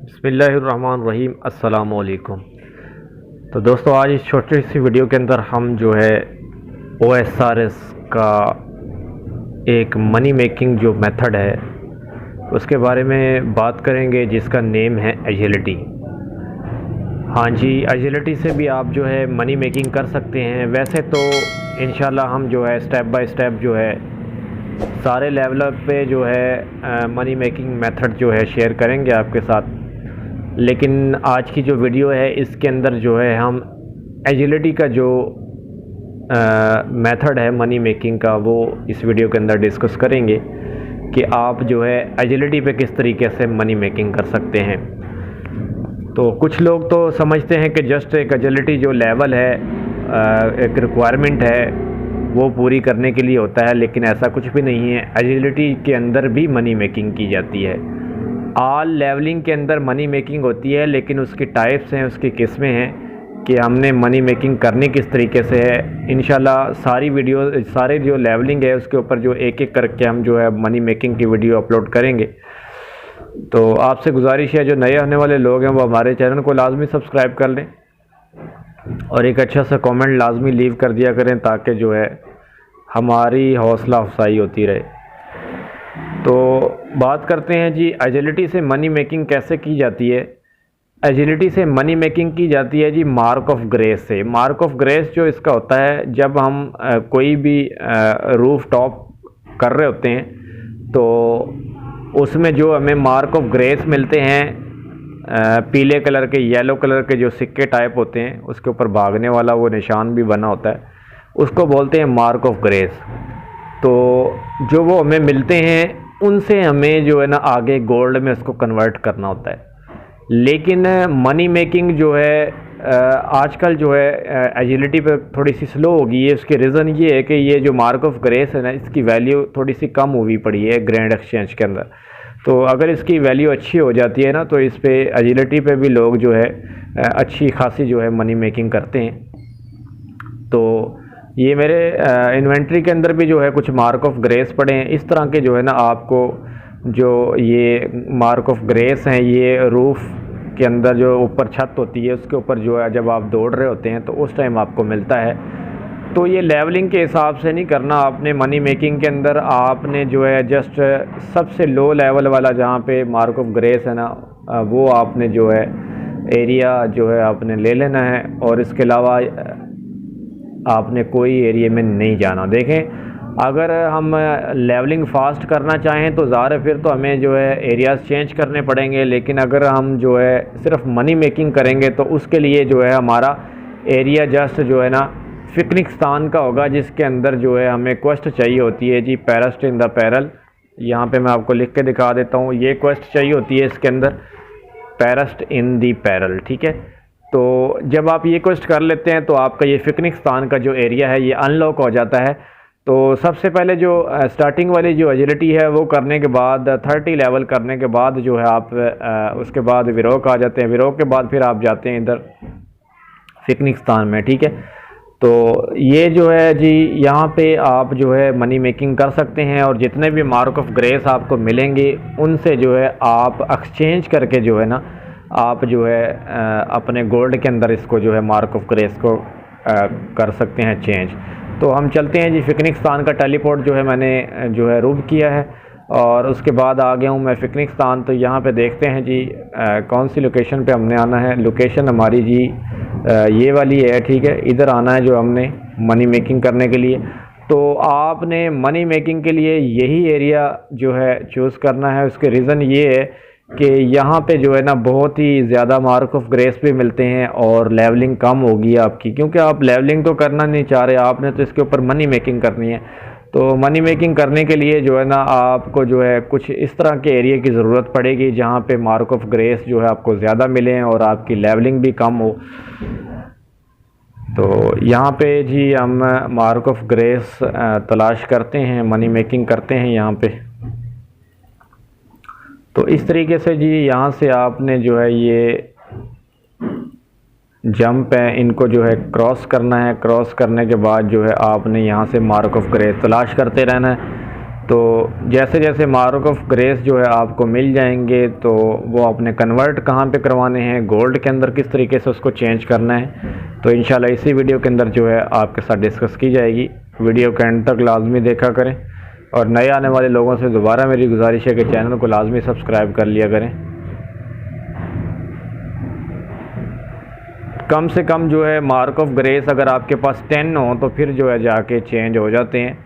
बिस्मिल्लाहिर्रहमानिर्रहीम अस्सलाम वालेकुम। तो दोस्तों, आज इस छोटी सी वीडियो के अंदर हम जो है OSRS का एक मनी मेकिंग जो मेथड है उसके बारे में बात करेंगे, जिसका नेम है एजिलिटी। हाँ जी, एजिलिटी से भी आप जो है मनी मेकिंग कर सकते हैं। वैसे तो इंशाल्लाह हम जो है स्टेप बाय स्टेप जो है सारे लेवल पे जो है मनी मेकिंग मेथड जो है शेयर करेंगे आपके साथ। लेकिन आज की जो वीडियो है इसके अंदर जो है हम एजिलिटी का जो मेथड है मनी मेकिंग का वो इस वीडियो के अंदर डिस्कस करेंगे कि आप जो है एजिलिटी पे किस तरीके से मनी मेकिंग कर सकते हैं। तो कुछ लोग तो समझते हैं कि जस्ट एक एजिलिटी जो लेवल है एक रिक्वायरमेंट है वो पूरी करने के लिए होता है, लेकिन ऐसा कुछ भी नहीं है। एजिलिटी के अंदर भी मनी मेकिंग की जाती है। ऑल लेवलिंग के अंदर मनी मेकिंग होती है, लेकिन उसकी टाइप्स हैं, उसकी किस्में हैं कि हमने मनी मेकिंग करनी किस तरीके से है। इंशाल्लाह सारी वीडियो, सारे जो लेवलिंग है उसके ऊपर जो एक एक करके हम जो है मनी मेकिंग की वीडियो अपलोड करेंगे। तो आपसे गुजारिश है, जो नए आने वाले लोग हैं वो हमारे चैनल को लाजमी सब्सक्राइब कर लें और एक अच्छा सा कमेंट लाजमी लीव कर दिया करें, ताकि जो है हमारी हौसला अफजाई होती रहे। तो बात करते हैं जी, एजिलिटी से मनी मेकिंग कैसे की जाती है। एजिलिटी से मनी मेकिंग की जाती है जी मार्क ऑफ ग्रेस से। मार्क ऑफ ग्रेस जो इसका होता है, जब हम कोई भी रूफ टॉप कर रहे होते हैं तो उसमें जो हमें मार्क ऑफ ग्रेस मिलते हैं, पीले कलर के, येलो कलर के जो सिक्के टाइप होते हैं, उसके ऊपर भागने वाला वो निशान भी बना होता है, उसको बोलते हैं मार्क ऑफ ग्रेस। तो जो वो हमें मिलते हैं उनसे हमें जो है ना आगे गोल्ड में उसको कन्वर्ट करना होता है। लेकिन मनी मेकिंग जो है आजकल जो है एजिलिटी पे थोड़ी सी स्लो हो गई है। उसके रीज़न ये है कि ये जो मार्क ऑफ ग्रेस है ना, इसकी वैल्यू थोड़ी सी कम हुई पड़ी है ग्रैंड एक्सचेंज के अंदर। तो अगर इसकी वैल्यू अच्छी हो जाती है ना, तो इस पे एजिलिटी पे भी लोग जो है अच्छी खासी जो है मनी मेकिंग करते हैं। तो ये मेरे इन्वेंट्री के अंदर भी जो है कुछ मार्क ऑफ ग्रेस पड़े हैं। इस तरह के जो है ना आपको जो ये मार्क ऑफ ग्रेस हैं, ये रूफ़ के अंदर जो ऊपर छत होती है उसके ऊपर जो है जब आप दौड़ रहे होते हैं तो उस टाइम आपको मिलता है। तो ये लेवलिंग के हिसाब से नहीं करना आपने मनी मेकिंग के अंदर। आपने जो है जस्ट सबसे लो लेवल वाला जहाँ पे मार्क ऑफ ग्रेस है ना, वो आपने जो है एरिया जो है आपने ले लेना है, और इसके अलावा आपने कोई एरिया में नहीं जाना। देखें, अगर हम लेवलिंग फास्ट करना चाहें तो ज़ाहिर फिर तो हमें जो है एरियाज़ चेंज करने पड़ेंगे। लेकिन अगर हम जो है सिर्फ मनी मेकिंग करेंगे तो उसके लिए जो है हमारा एरिया जस्ट जो है ना फिकनिस्तान का होगा, जिसके अंदर जो है हमें क्वेस्ट चाहिए होती है जी पैरस्ट इन द पैरल। यहाँ पे मैं आपको लिख के दिखा देता हूँ, ये क्वेस्ट चाहिए होती है इसके अंदर, पैरस्ट इन दी पैरल। ठीक है, तो जब आप ये क्वेस्ट कर लेते हैं तो आपका ये फिकनिस्तान का जो एरिया है ये अनलॉक हो जाता है। तो सबसे पहले जो स्टार्टिंग वाली जो एजिलिटी है वो करने के बाद 30 लेवल करने के बाद जो है आप उसके बाद विरोक आ जाते हैं। विरोक के बाद फिर आप जाते हैं इधर फिकनिस्तान में। ठीक है, तो ये जो है जी यहाँ पे आप जो है मनी मेकिंग कर सकते हैं, और जितने भी मार्क ऑफ ग्रेस आपको मिलेंगे उनसे जो है आप एक्सचेंज करके जो है ना आप जो है अपने गोल्ड के अंदर इसको जो है मार्क ऑफ ग्रेस को कर सकते हैं चेंज। तो हम चलते हैं जी, फिकनिस्तान का टेलीपोर्ट जो है मैंने जो है रूब किया है और उसके बाद आ गया हूँ मैं फिकनिस्तान। तो यहाँ पे देखते हैं जी कौन सी लोकेशन पे हमने आना है। लोकेशन हमारी जी ये वाली है। ठीक है, इधर आना है जो हमने मनी मेकिंग करने के लिए। तो आपने मनी मेकिंग के लिए यही एरिया जो है चूज़ करना है। उसके रीज़न ये है कि यहाँ पे जो है ना बहुत ही ज़्यादा मार्क ऑफ ग्रेस भी मिलते हैं और लेवलिंग कम होगी आपकी, क्योंकि आप लेवलिंग तो करना नहीं चाह रहे, आपने तो इसके ऊपर मनी मेकिंग करनी है। तो मनी मेकिंग करने के लिए जो है ना आपको जो है कुछ इस तरह के एरिया की ज़रूरत पड़ेगी जहाँ पे मार्क ऑफ ग्रेस जो है आपको ज़्यादा मिलें और आपकी लेवलिंग भी कम हो। तो यहाँ पे जी हम मार्क ऑफ ग्रेस तलाश करते हैं, मनी मेकिंग करते हैं यहाँ पे। तो इस तरीके से जी यहाँ से आपने जो है ये जंप है, इनको जो है क्रॉस करना है। क्रॉस करने के बाद जो है आपने यहाँ से मार्क ऑफ ग्रेस तलाश करते रहना है। तो जैसे जैसे मार्क ऑफ ग्रेस जो है आपको मिल जाएंगे तो वो आपने कन्वर्ट कहाँ पे करवाने हैं, गोल्ड के अंदर किस तरीके से उसको चेंज करना है, तो इंशाल्लाह इसी वीडियो के अंदर जो है आपके साथ डिस्कस की जाएगी। वीडियो के एंड तक लाजमी देखा करें और नए आने वाले लोगों से दोबारा मेरी गुजारिश है कि चैनल को लाजमी सब्सक्राइब कर लिया करें। कम से कम जो है मार्क ऑफ ग्रेस अगर आपके पास 10 हो तो फिर जो है जाके चेंज हो जाते हैं।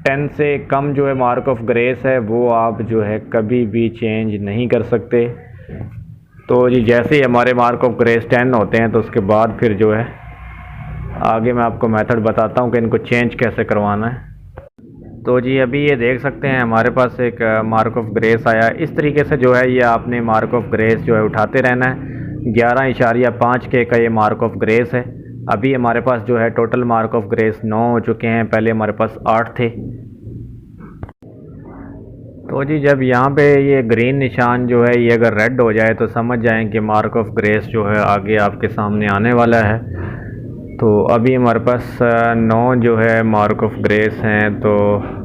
10 से कम जो है मार्क ऑफ ग्रेस है वो आप जो है कभी भी चेंज नहीं कर सकते। तो जी जैसे ही हमारे मार्क ऑफ ग्रेस 10 होते हैं तो उसके बाद फिर जो है आगे मैं आपको मेथड बताता हूँ कि इनको चेंज कैसे करवाना है। तो जी अभी ये देख सकते हैं हमारे पास एक मार्क ऑफ ग्रेस आया। इस तरीके से जो है ये आपने मार्क ऑफ ग्रेस जो है उठाते रहना है। 11.5K का ये मार्क ऑफ ग्रेस है। अभी हमारे पास जो है टोटल मार्क ऑफ ग्रेस 9 हो चुके हैं, पहले हमारे पास 8 थे। तो जी जब यहाँ पे ये ग्रीन निशान जो है ये अगर रेड हो जाए तो समझ जाएं कि मार्क ऑफ ग्रेस जो है आगे आपके सामने आने वाला है। तो अभी हमारे पास 9 जो है मार्क ऑफ ग्रेस हैं। तो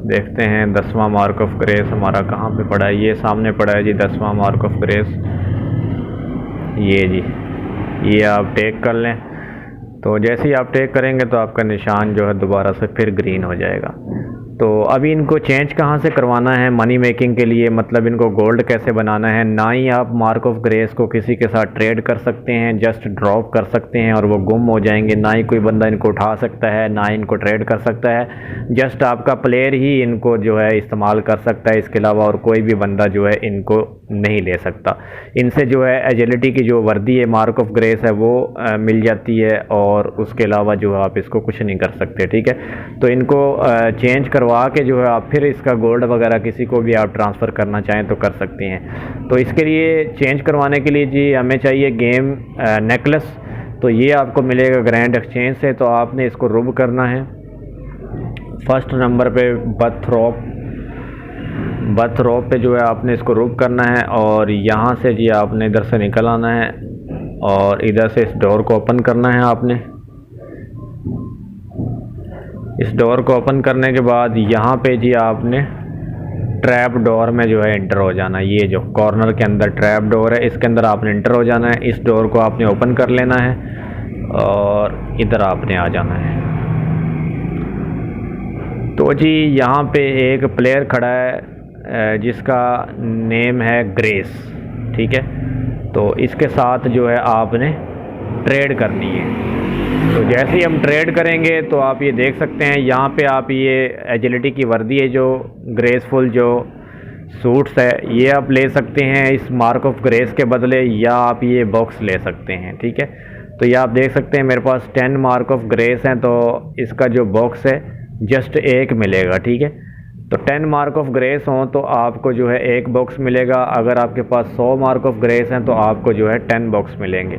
देखते हैं 10वां मार्क ऑफ ग्रेस हमारा कहाँ पे पड़ा है। ये सामने पड़ा है जी 10वां मार्क ऑफ ग्रेस, ये जी, ये आप टेक कर लें। तो जैसे ही आप टेक करेंगे तो आपका निशान जो है दोबारा से फिर ग्रीन हो जाएगा। तो अभी इनको चेंज कहाँ से करवाना है मनी मेकिंग के लिए, मतलब इनको गोल्ड कैसे बनाना है। ना ही आप मार्क ऑफ ग्रेस को किसी के साथ ट्रेड कर सकते हैं, जस्ट ड्रॉप कर सकते हैं और वो गुम हो जाएंगे। ना ही कोई बंदा इनको उठा सकता है, ना ही इनको ट्रेड कर सकता है। जस्ट आपका प्लेयर ही इनको जो है इस्तेमाल कर सकता है, इसके अलावा और कोई भी बंदा जो है इनको नहीं ले सकता। इनसे जो है एजिलिटी की जो वर्दी है मार्क ऑफ ग्रेस है वो मिल जाती है और उसके अलावा जो है आप इसको कुछ नहीं कर सकते, ठीक है। तो इनको चेंज करवा के जो है आप फिर इसका गोल्ड वगैरह किसी को भी आप ट्रांसफ़र करना चाहें तो कर सकते हैं। तो इसके लिए चेंज करवाने के लिए जी हमें चाहिए गेम नेकलेस। तो ये आपको मिलेगा ग्रैंड एक्सचेंज से। तो आपने इसको रुब करना है। फर्स्ट नंबर पे बर्थ रोप पे जो है आपने इसको रुब करना है और यहाँ से जी आपने इधर से निकल आना है और इधर से इस डोर को ओपन करना है। आपने इस डोर को ओपन करने के बाद यहाँ पे जी आपने ट्रैप डोर में जो है एंटर हो जाना है। ये जो कॉर्नर के अंदर ट्रैप डोर है इसके अंदर आपने एंटर हो जाना है। इस डोर को आपने ओपन कर लेना है और इधर आपने आ जाना है। तो जी यहाँ पे एक प्लेयर खड़ा है जिसका नेम है ग्रेस, ठीक है। तो इसके साथ जो है आपने ट्रेड करनी है। तो जैसे ही हम ट्रेड करेंगे तो आप ये देख सकते हैं यहाँ पे आप ये एजिलिटी की वर्दी है जो ग्रेसफुल जो सूट्स है ये आप ले सकते हैं इस मार्क ऑफ ग्रेस के बदले, या आप ये बॉक्स ले सकते हैं, ठीक है। तो ये आप देख सकते हैं मेरे पास 10 मार्क ऑफ ग्रेस हैं तो इसका जो बॉक्स है जस्ट एक मिलेगा, ठीक है। तो 10 मार्क ऑफ ग्रेस हों तो आपको जो है एक बॉक्स मिलेगा। अगर आपके पास 100 मार्क ऑफ ग्रेस हैं तो आपको जो है 10 बॉक्स मिलेंगे।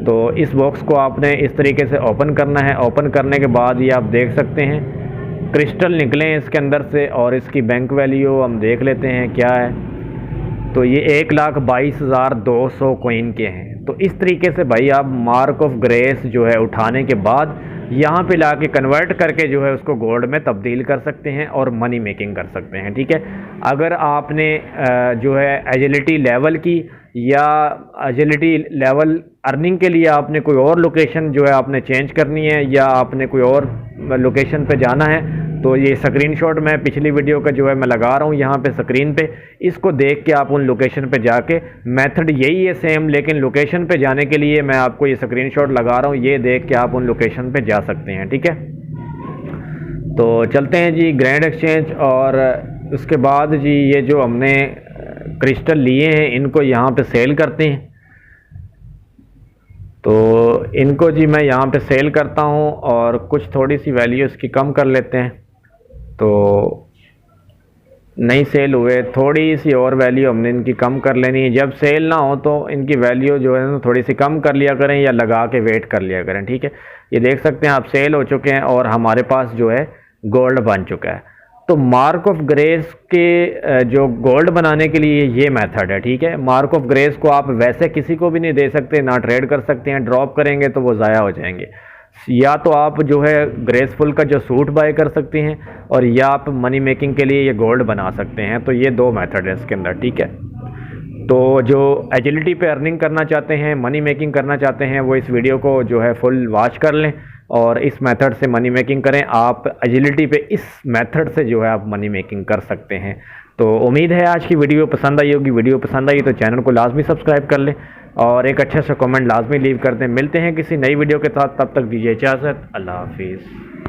तो इस बॉक्स को आपने इस तरीके से ओपन करना है। ओपन करने के बाद ये आप देख सकते हैं क्रिस्टल निकले हैं इसके अंदर से और इसकी बैंक वैल्यू हम देख लेते हैं क्या है। तो ये 1,22,200 कॉइन के हैं। तो इस तरीके से भाई आप मार्क ऑफ ग्रेस जो है उठाने के बाद यहाँ पे ला के कन्वर्ट करके जो है उसको गोल्ड में तब्दील कर सकते हैं और मनी मेकिंग कर सकते हैं, ठीक है। अगर आपने जो है एजिलिटी लेवल की या एजिलिटी लेवल अर्निंग के लिए आपने कोई और लोकेशन जो है आपने चेंज करनी है या आपने कोई और लोकेशन पे जाना है तो ये स्क्रीनशॉट मैं पिछली वीडियो का जो है मैं लगा रहा हूँ यहाँ पे स्क्रीन पे। इसको देख के आप उन लोकेशन पे जाके, मेथड यही है सेम, लेकिन लोकेशन पे जाने के लिए मैं आपको ये स्क्रीनशॉट लगा रहा हूँ, ये देख के आप उन लोकेशन पे जा सकते हैं, ठीक है। तो चलते हैं जी ग्रैंड एक्सचेंज और उसके बाद जी ये जो हमने क्रिस्टल लिए हैं इनको यहाँ पे सेल करते हैं। तो इनको जी मैं यहाँ पे सेल करता हूँ और कुछ थोड़ी सी वैल्यू इसकी कम कर लेते हैं। तो नहीं सेल हुए, थोड़ी सी और वैल्यू हमने इनकी कम कर लेनी है। जब सेल ना हो तो इनकी वैल्यू जो है ना थोड़ी सी कम कर लिया करें या लगा के वेट कर लिया करें, ठीक है। ये देख सकते हैं आप सेल हो चुके हैं और हमारे पास जो है गोल्ड बन चुका है। तो मार्क ऑफ ग्रेस के जो गोल्ड बनाने के लिए ये मेथड है, ठीक है। मार्क ऑफ ग्रेस को आप वैसे किसी को भी नहीं दे सकते, ना ट्रेड कर सकते हैं, ड्रॉप करेंगे तो वो ज़ाया हो जाएंगे। या तो आप जो है ग्रेसफुल का जो सूट बाय कर सकते हैं, और या आप मनी मेकिंग के लिए ये गोल्ड बना सकते हैं। तो ये 2 मेथड है इसके अंदर, ठीक है। तो जो एजिलिटी पे अर्निंग करना चाहते हैं, मनी मेकिंग करना चाहते हैं, वो इस वीडियो को जो है फुल वॉच कर लें और इस मेथड से मनी मेकिंग करें। आप एजिलिटी पे इस मेथड से जो है आप मनी मेकिंग कर सकते हैं। तो उम्मीद है आज की वीडियो पसंद आई होगी। वीडियो पसंद आई तो चैनल को लाजमी सब्सक्राइब कर लें और एक अच्छा सा कमेंट लाजमी लीव कर दें। मिलते हैं किसी नई वीडियो के साथ, तब तक दीजिए इजाज़त। अल्लाह हाफिज़।